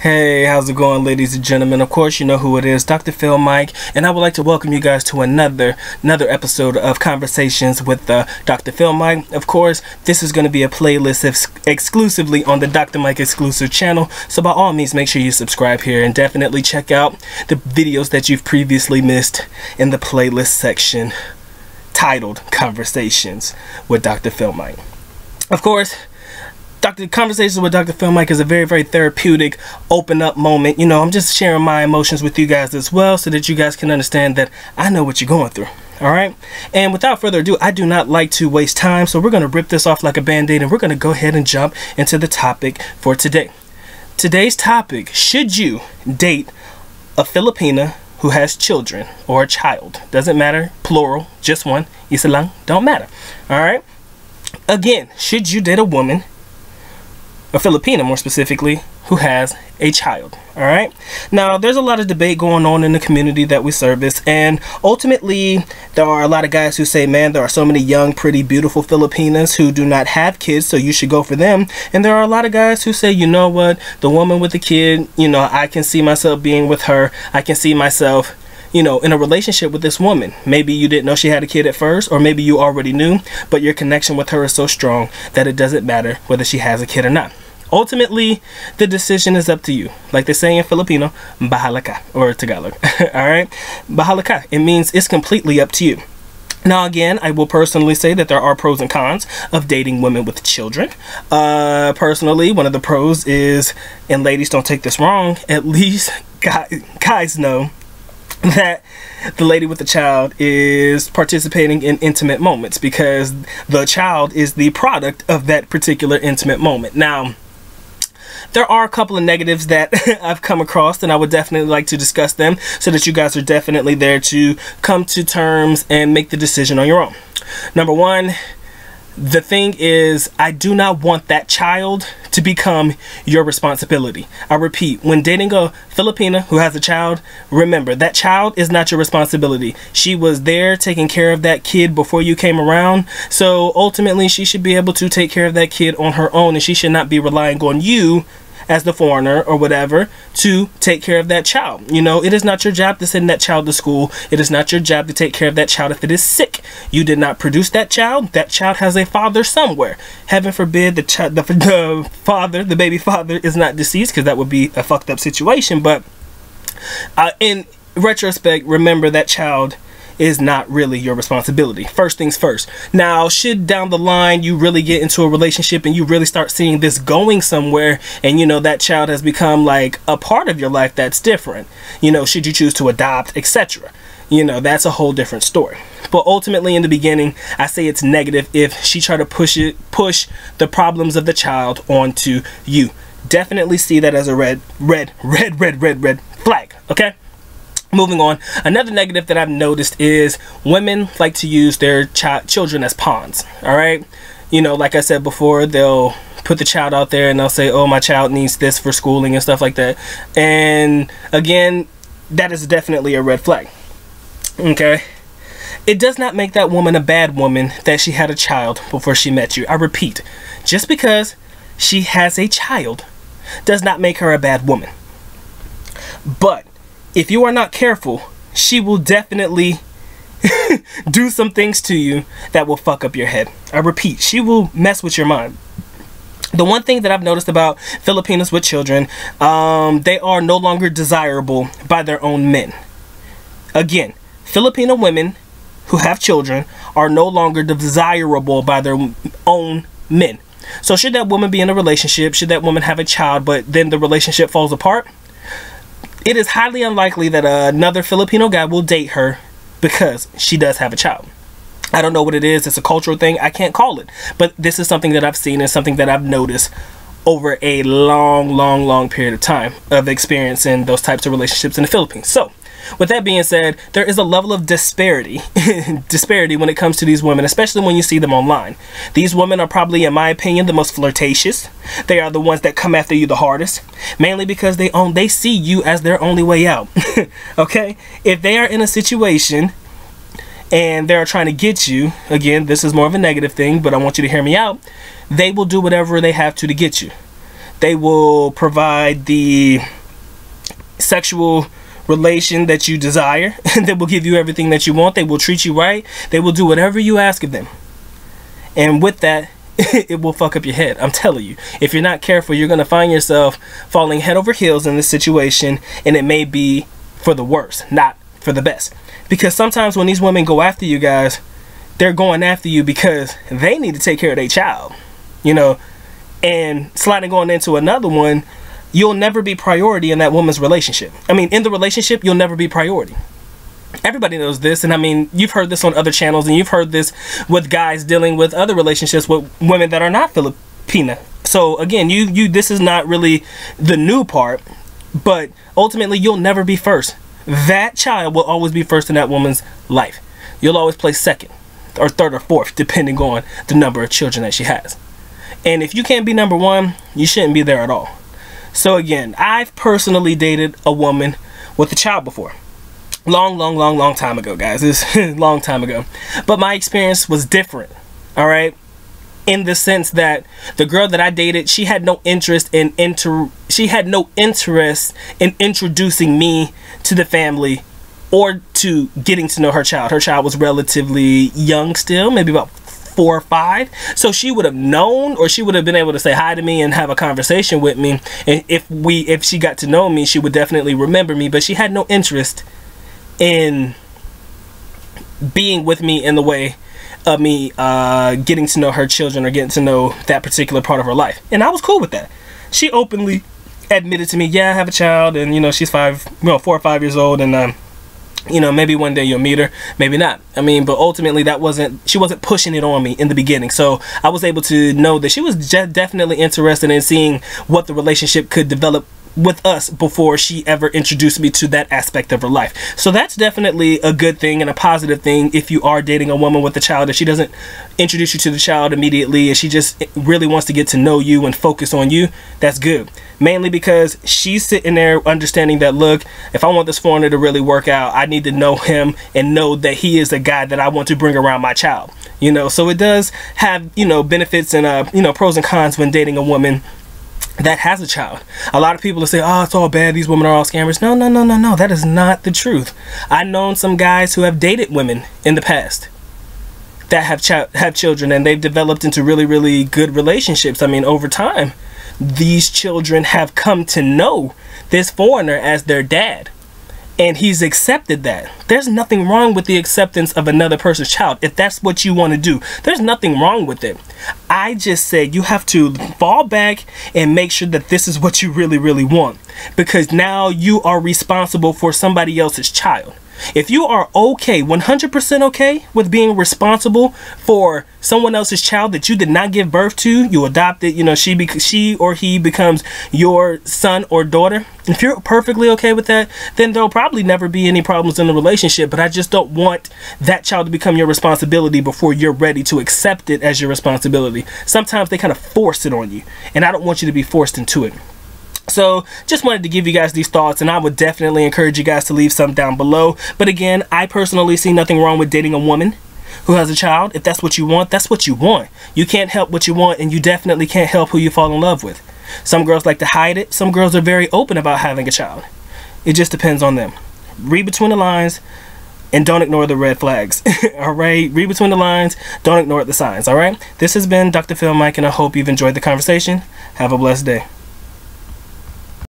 Hey, how's it going, ladies and gentlemen? Of course, you know who it is, DR.PHILMIKE, and I would like to welcome you guys to another episode of Conversations with DR.PHILMIKE. Of course, this is going to be a playlist exclusively on the Dr. Mike exclusive channel, so by all means, make sure you subscribe here and definitely check out the videos that you've previously missed in the playlist section titled Conversations with DR.PHILMIKE. Of course, Conversations with DR.PHILMIKE is a very therapeutic, open up moment. You know, I'm just sharing my emotions with you guys as well so that you guys can understand that I know what you're going through. Alright? And without further ado, I do not like to waste time, so we're going to rip this off like a band-aid and we're going to go ahead and jump into the topic for today. Today's topic: should you date a Filipina who has children or a child? Doesn't matter, plural, just one, isa lang, don't matter. Alright? Again, should you date a woman, a Filipina more specifically, who has a child? All right, now there's a lot of debate going on in the community that we service, and ultimately there are a lot of guys who say, man, there are so many young, pretty, beautiful Filipinas who do not have kids, so you should go for them. And there are a lot of guys who say, you know what, the woman with the kid, you know, I can see myself being with her, I can see myself, you know, in a relationship with this woman. Maybe you didn't know she had a kid at first, or maybe you already knew, but your connection with her is so strong that it doesn't matter whether she has a kid or not. Ultimately, the decision is up to you. Like they say in Filipino, bahala ka, or Tagalog. Alright? Bahala ka. It means it's completely up to you. Now again, I will personally say that there are pros and cons of dating women with children. Personally, one of the pros is, and ladies, don't take this wrong, at least guys know that the lady with the child is participating in intimate moments because the child is the product of that particular intimate moment. Now, there are a couple of negatives that I've come across, and I would definitely like to discuss them so that you guys are definitely there to come to terms and make the decision on your own. Number one, the thing is, I do not want that child to become your responsibility. I repeat, when dating a Filipina who has a child, remember, that child is not your responsibility. She was there taking care of that kid before you came around, so ultimately she should be able to take care of that kid on her own, and she should not be relying on you as the foreigner or whatever to take care of that child. You know, it is not your job to send that child to school. It is not your job to take care of that child if it is sick. You did not produce that child. That child has a father somewhere. Heaven forbid the baby father is not deceased, because that would be a fucked up situation. But in retrospect, remember that child is not really your responsibility. First things first. Now, should down the line you really get into a relationship and you really start seeing this going somewhere, and you know that child has become like a part of your life, that's different. You know, should you choose to adopt, etc., you know, that's a whole different story. But ultimately, in the beginning, I say it's negative if she try to push the problems of the child onto you. Definitely see that as a red flag. Okay, moving on. Another negative that I've noticed is women like to use their children as pawns. All right, you know, like I said before, they'll put the child out there and they'll say, oh, my child needs this for schooling and stuff like that. And again, that is definitely a red flag. Okay, it does not make that woman a bad woman that she had a child before she met you. I repeat, just because she has a child does not make her a bad woman. But if you are not careful, she will definitely do some things to you that will fuck up your head. I repeat, she will mess with your mind. The one thing that I've noticed about Filipinas with children, they are no longer desirable by their own men. Again, Filipino women who have children are no longer desirable by their own men. So should that woman be in a relationship, should that woman have a child, but then the relationship falls apart, it is highly unlikely that another Filipino guy will date her because she does have a child. I don't know what it is. It's a cultural thing. I can't call it. But this is something that I've seen and something that I've noticed over a long period of time of experiencing those types of relationships in the Philippines. So, with that being said, there is a level of disparity when it comes to these women, especially when you see them online. These women are probably, in my opinion, the most flirtatious. They are the ones that come after you the hardest, mainly because they see you as their only way out. Okay? If they are in a situation and they're trying to get you, again, this is more of a negative thing, but I want you to hear me out, they will do whatever they have to get you. They will provide the sexual relation that you desire. They will give you everything that you want. They will treat you right. They will do whatever you ask of them. And with that, it will fuck up your head. I'm telling you, if you're not careful, you're going to find yourself falling head over heels in this situation, and it may be for the worse, not for the best. Because sometimes when these women go after you guys, they're going after you because they need to take care of their child, you know. And sliding on into another one, you'll never be priority in that woman's relationship. I mean, in the relationship, you'll never be priority. Everybody knows this, and I mean, you've heard this on other channels, and you've heard this with guys dealing with other relationships with women that are not Filipina. So again, this is not really the new part, but ultimately you'll never be first. That child will always be first in that woman's life. You'll always place second or third or fourth, depending on the number of children that she has. And if you can't be number one, you shouldn't be there at all. So again, I've personally dated a woman with a child before. Long time ago, guys. It's a long time ago. But my experience was different, all right? In the sense that the girl that I dated, she had no interest in introducing me to the family or to getting to know her child. Her child was relatively young still, maybe about 4 or 5. So she would have known, or she would have been able to say hi to me and have a conversation with me. And if she got to know me, she would definitely remember me. But she had no interest in being with me in the way of me getting to know her children or getting to know that particular part of her life. And I was cool with that. She openly admitted to me, yeah, I have a child, and you know, she's 4 or 5 years old, and you know, maybe one day you'll meet her, maybe not. I mean, but ultimately she wasn't pushing it on me in the beginning. So I was able to know that she was definitely interested in seeing what the relationship could develop with us before she ever introduced me to that aspect of her life. So that's definitely a good thing and a positive thing if you are dating a woman with a child, that she doesn't introduce you to the child immediately and she just really wants to get to know you and focus on you. That's good. Mainly because she's sitting there understanding that, look, if I want this foreigner to really work out, I need to know him and know that he is a guy that I want to bring around my child. You know, so it does have, you know, benefits and, you know, pros and cons when dating a woman that has a child. A lot of people will say, oh, it's all bad, these women are all scammers. No, that is not the truth. I've known some guys who have dated women in the past that have children, and they've developed into really good relationships. I mean, over time, these children have come to know this foreigner as their dad, and he's accepted that. There's nothing wrong with the acceptance of another person's child. If that's what you want to do, there's nothing wrong with it. I just said you have to fall back and make sure that this is what you really want, because now you are responsible for somebody else's child. If you are okay, 100% okay with being responsible for someone else's child that you did not give birth to, you adopted, you know, she or he becomes your son or daughter. If you're perfectly okay with that, then there'll probably never be any problems in the relationship. But I just don't want that child to become your responsibility before you're ready to accept it as your responsibility. Sometimes they kind of force it on you, and I don't want you to be forced into it. So just wanted to give you guys these thoughts, and I would definitely encourage you guys to leave some down below. But again, I personally see nothing wrong with dating a woman who has a child. If that's what you want, that's what you want. You can't help what you want, and you definitely can't help who you fall in love with. Some girls like to hide it. Some girls are very open about having a child. It just depends on them. Read between the lines and don't ignore the red flags. Alright, read between the lines, don't ignore the signs. Alright, this has been Dr. PHILMIKE, and I hope you've enjoyed the conversation. Have a blessed day.